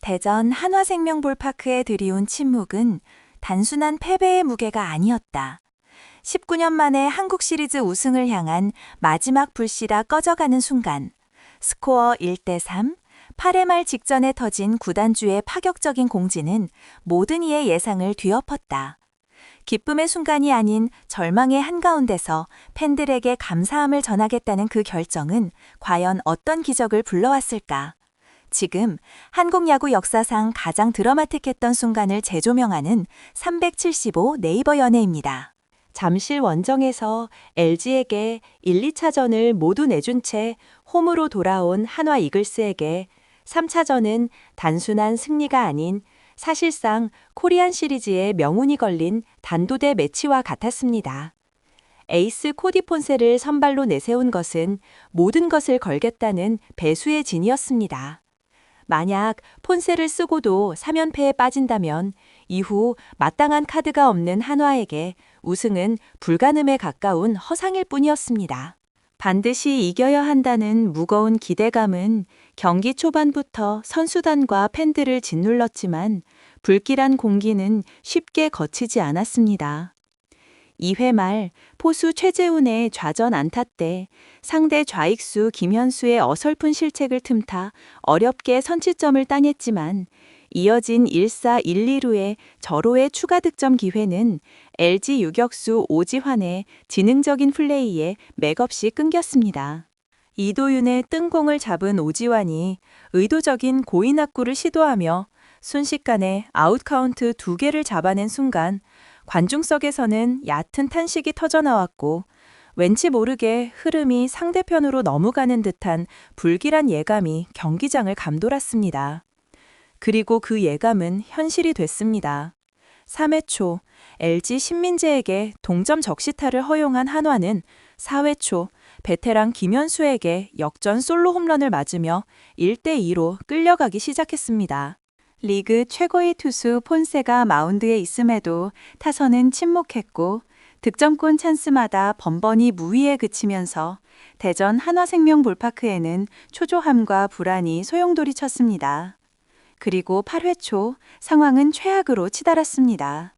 대전 한화생명볼파크에 들이온 침묵은 단순한 패배의 무게가 아니었다. 19년 만에 한국 시리즈 우승을 향한 마지막 불씨가 꺼져가는 순간, 스코어 1대3, 8회 말 직전에 터진 구단주의 파격적인 공지는 모든 이의 예상을 뒤엎었다. 기쁨의 순간이 아닌 절망의 한가운데서 팬들에게 감사함을 전하겠다는 그 결정은 과연 어떤 기적을 불러왔을까? 지금 한국 야구 역사상 가장 드라마틱했던 순간을 재조명하는 375 네이버 연예입니다. 잠실 원정에서 LG에게 1, 2차전을 모두 내준 채 홈으로 돌아온 한화 이글스에게 3차전은 단순한 승리가 아닌 사실상 코리안 시리즈의 명운이 걸린 단도대 매치와 같았습니다. 에이스 코디 폰세를 선발로 내세운 것은 모든 것을 걸겠다는 배수의 진이었습니다. 만약 폰세를 쓰고도 3연패에 빠진다면 이후 마땅한 카드가 없는 한화에게 우승은 불가능에 가까운 허상일 뿐이었습니다. 반드시 이겨야 한다는 무거운 기대감은 경기 초반부터 선수단과 팬들을 짓눌렀지만 불길한 공기는 쉽게 거치지 않았습니다. 2회 말 포수 최재훈의 좌전 안타 때 상대 좌익수 김현수의 어설픈 실책을 틈타 어렵게 선취점을 따냈지만 이어진 1사 1, 2루의 절호의 추가 득점 기회는 LG 유격수 오지환의 지능적인 플레이에 맥없이 끊겼습니다. 이도윤의 뜬공을 잡은 오지환이 의도적인 고인 악구를 시도하며 순식간에 아웃카운트 2개를 잡아낸 순간 관중석에서는 얕은 탄식이 터져나왔고 왠지 모르게 흐름이 상대편으로 넘어가는 듯한 불길한 예감이 경기장을 감돌았습니다. 그리고 그 예감은 현실이 됐습니다. 3회 초 LG 신민재에게 동점 적시타를 허용한 한화는 4회 초 베테랑 김현수에게 역전 솔로 홈런을 맞으며 1대2로 끌려가기 시작했습니다. 리그 최고의 투수 폰세가 마운드에 있음에도 타선은 침묵했고 득점권 찬스마다 번번이 무위에 그치면서 대전 한화생명볼파크에는 초조함과 불안이 소용돌이 쳤습니다. 그리고 8회 초 상황은 최악으로 치달았습니다.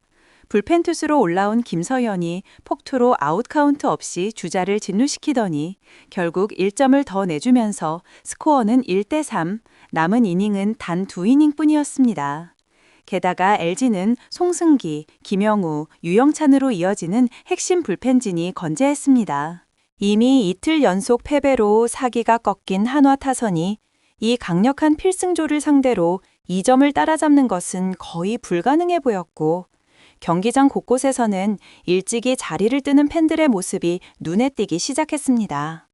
불펜 투수로 올라온 김서현이 폭투로 아웃카운트 없이 주자를 진루시키더니 결국 1점을 더 내주면서 스코어는 1대3, 남은 이닝은 단 2이닝뿐이었습니다. 게다가 LG는 송승기, 김영우, 유영찬으로 이어지는 핵심 불펜진이 건재했습니다. 이미 이틀 연속 패배로 사기가 꺾인 한화 타선이 이 강력한 필승조를 상대로 2점을 따라잡는 것은 거의 불가능해 보였고 경기장 곳곳에서는 일찍이 자리를 뜨는 팬들의 모습이 눈에 띄기 시작했습니다.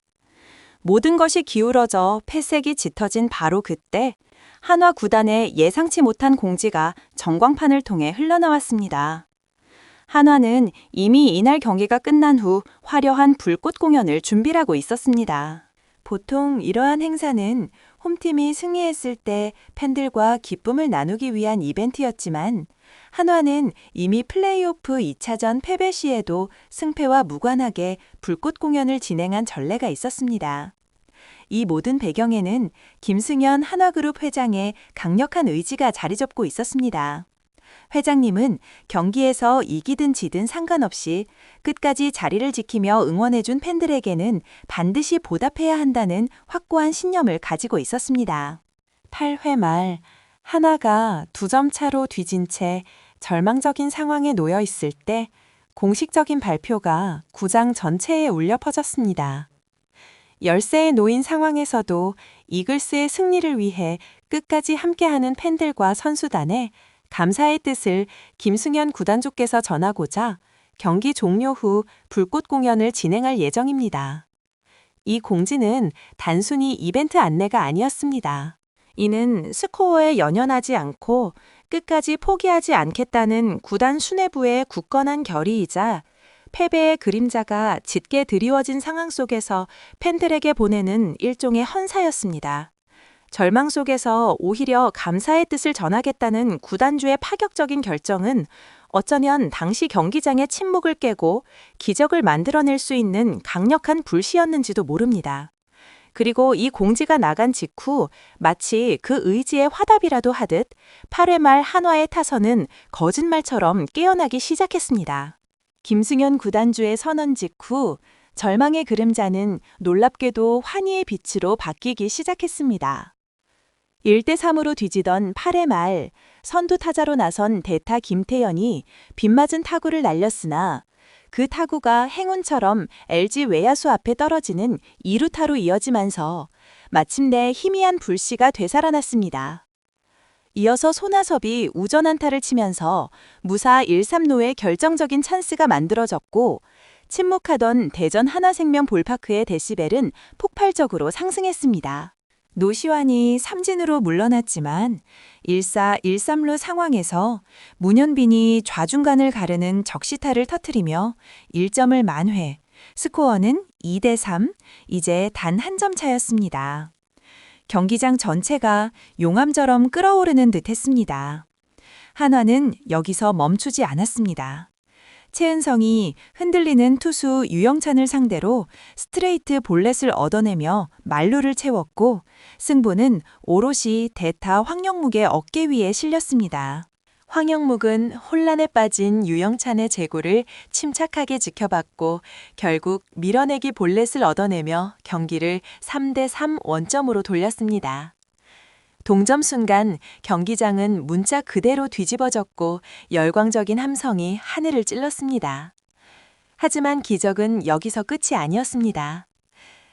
모든 것이 기울어져 패색이 짙어진 바로 그때 한화 구단의 예상치 못한 공지가 전광판을 통해 흘러나왔습니다. 한화는 이미 이날 경기가 끝난 후 화려한 불꽃 공연을 준비하고 있었습니다. 보통 이러한 행사는 홈팀이 승리했을 때 팬들과 기쁨을 나누기 위한 이벤트였지만 한화는 이미 플레이오프 2차전 패배 시에도 승패와 무관하게 불꽃 공연을 진행한 전례가 있었습니다. 이 모든 배경에는 김승현 한화그룹 회장의 강력한 의지가 자리 잡고 있었습니다. 회장님은 경기에서 이기든 지든 상관없이 끝까지 자리를 지키며 응원해준 팬들에게는 반드시 보답해야 한다는 확고한 신념을 가지고 있었습니다. 8회 말 한화가 2점 차로 뒤진 채 절망적인 상황에 놓여 있을 때 공식적인 발표가 구장 전체에 울려 퍼졌습니다. 열세에 놓인 상황에서도 이글스의 승리를 위해 끝까지 함께하는 팬들과 선수단에 감사의 뜻을 김승현 구단주께서 전하고자 경기 종료 후 불꽃 공연을 진행할 예정입니다. 이 공지는 단순히 이벤트 안내가 아니었습니다. 이는 스코어에 연연하지 않고 끝까지 포기하지 않겠다는 구단 수뇌부의 굳건한 결의이자 패배의 그림자가 짙게 드리워진 상황 속에서 팬들에게 보내는 일종의 헌사였습니다. 절망 속에서 오히려 감사의 뜻을 전하겠다는 구단주의 파격적인 결정은 어쩌면 당시 경기장의 침묵을 깨고 기적을 만들어낼 수 있는 강력한 불씨였는지도 모릅니다. 그리고 이 공지가 나간 직후 마치 그 의지의 화답이라도 하듯 8회 말 한화의 타선은 거짓말처럼 깨어나기 시작했습니다. 김승현 구단주의 선언 직후 절망의 그림자는 놀랍게도 환희의 빛으로 바뀌기 시작했습니다. 1대3으로 뒤지던 8회 말 선두 타자로 나선 대타 김태현이 빗맞은 타구를 날렸으나 그 타구가 행운처럼 LG 외야수 앞에 떨어지는 2루타로 이어지면서 마침내 희미한 불씨가 되살아났습니다. 이어서 손아섭이 우전 안타를 치면서 무사 1-3루의 결정적인 찬스가 만들어졌고 침묵하던 대전 하나생명 볼파크의 데시벨은 폭발적으로 상승했습니다. 노시환이 삼진으로 물러났지만 1사 1-3루 상황에서 문현빈이 좌중간을 가르는 적시타를 터뜨리며 1점을 만회, 스코어는 2대3, 이제 단 한 점 차였습니다. 경기장 전체가 용암처럼 끓어오르는 듯 했습니다. 한화는 여기서 멈추지 않았습니다. 최은성이 흔들리는 투수 유영찬을 상대로 스트레이트 볼넷을 얻어내며 만루를 채웠고 승부는 오롯이 대타 황영묵의 어깨 위에 실렸습니다. 황영묵은 혼란에 빠진 유영찬의 제구를 침착하게 지켜봤고 결국 밀어내기 볼넷을 얻어내며 경기를 3대3 원점으로 돌렸습니다. 동점 순간 경기장은 문자 그대로 뒤집어졌고 열광적인 함성이 하늘을 찔렀습니다. 하지만 기적은 여기서 끝이 아니었습니다.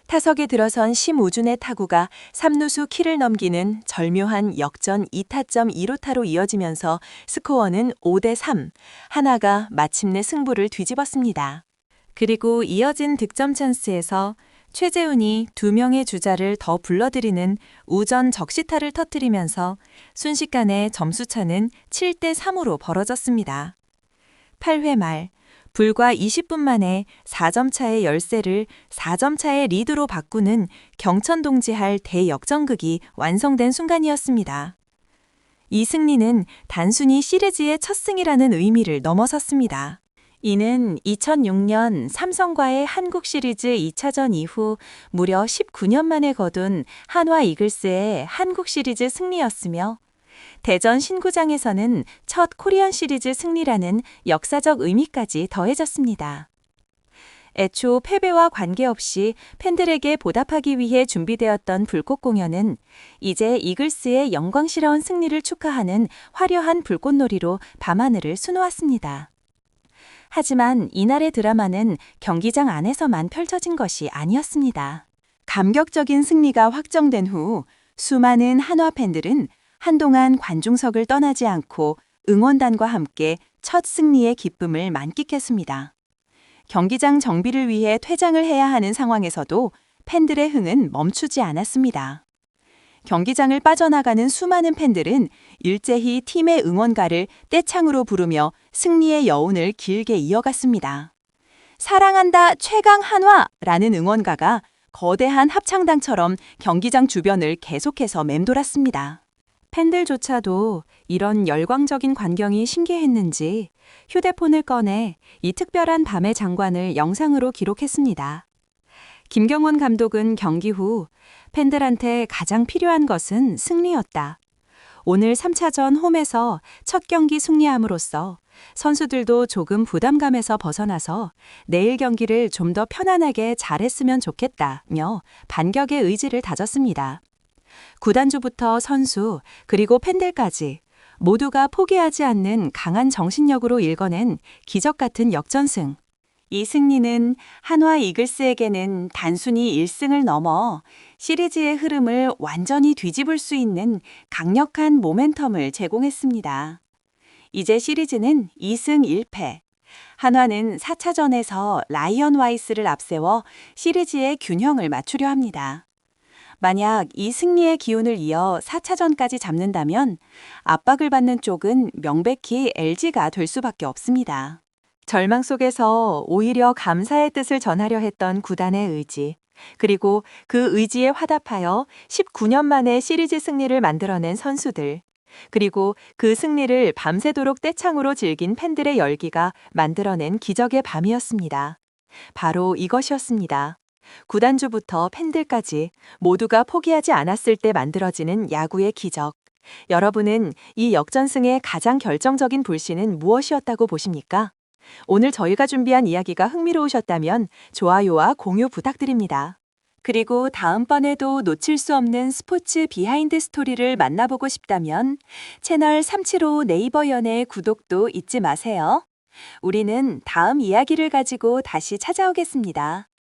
타석에 들어선 심우준의 타구가 3루수 키를 넘기는 절묘한 역전 2타점 2루타로 이어지면서 스코어는 5대3, 한화가 마침내 승부를 뒤집었습니다. 그리고 이어진 득점 찬스에서 최재훈이 2명의 주자를 더 불러들이는 우전 적시타를 터뜨리면서 순식간에 점수차는 7대3으로 벌어졌습니다. 8회 말 불과 20분 만에 4점 차의 열세를 4점 차의 리드로 바꾸는 경천동지할 대역전극이 완성된 순간이었습니다. 이 승리는 단순히 시리즈의 첫 승이라는 의미를 넘어섰습니다. 이는 2006년 삼성과의 한국 시리즈 2차전 이후 무려 19년 만에 거둔 한화 이글스의 한국 시리즈 승리였으며 대전 신구장에서는 첫 코리안 시리즈 승리라는 역사적 의미까지 더해졌습니다. 애초 패배와 관계없이 팬들에게 보답하기 위해 준비되었던 불꽃 공연은 이제 이글스의 영광스러운 승리를 축하하는 화려한 불꽃놀이로 밤하늘을 수놓았습니다. 하지만 이날의 드라마는 경기장 안에서만 펼쳐진 것이 아니었습니다. 감격적인 승리가 확정된 후 수많은 한화 팬들은 한동안 관중석을 떠나지 않고 응원단과 함께 첫 승리의 기쁨을 만끽했습니다. 경기장 정비를 위해 퇴장을 해야 하는 상황에서도 팬들의 흥은 멈추지 않았습니다. 경기장을 빠져나가는 수많은 팬들은 일제히 팀의 응원가를 떼창으로 부르며 승리의 여운을 길게 이어갔습니다. 사랑한다 최강 한화라는 응원가가 거대한 합창단처럼 경기장 주변을 계속해서 맴돌았습니다. 팬들조차도 이런 열광적인 광경이 신기했는지 휴대폰을 꺼내 이 특별한 밤의 장관을 영상으로 기록했습니다. 김경원 감독은 경기 후 팬들한테 가장 필요한 것은 승리였다. 오늘 3차전 홈에서 첫 경기 승리함으로써 선수들도 조금 부담감에서 벗어나서 내일 경기를 좀 더 편안하게 잘했으면 좋겠다며 반격의 의지를 다졌습니다. 구단주부터 선수 그리고 팬들까지 모두가 포기하지 않는 강한 정신력으로 일궈낸 기적 같은 역전승. 이 승리는 한화 이글스에게는 단순히 1승을 넘어 시리즈의 흐름을 완전히 뒤집을 수 있는 강력한 모멘텀을 제공했습니다. 이제 시리즈는 2승 1패. 한화는 4차전에서 라이언 와이스를 앞세워 시리즈의 균형을 맞추려 합니다. 만약 이 승리의 기운을 이어 4차전까지 잡는다면 압박을 받는 쪽은 명백히 LG가 될 수밖에 없습니다. 절망 속에서 오히려 감사의 뜻을 전하려 했던 구단의 의지, 그리고 그 의지에 화답하여 19년 만에 시리즈 승리를 만들어낸 선수들, 그리고 그 승리를 밤새도록 떼창으로 즐긴 팬들의 열기가 만들어낸 기적의 밤이었습니다. 바로 이것이었습니다. 구단주부터 팬들까지 모두가 포기하지 않았을 때 만들어지는 야구의 기적. 여러분은 이 역전승의 가장 결정적인 불씨는 무엇이었다고 보십니까? 오늘 저희가 준비한 이야기가 흥미로우셨다면 좋아요와 공유 부탁드립니다. 그리고 다음번에도 놓칠 수 없는 스포츠 비하인드 스토리를 만나보고 싶다면 채널 375 네이버 연예 구독도 잊지 마세요. 우리는 다음 이야기를 가지고 다시 찾아오겠습니다.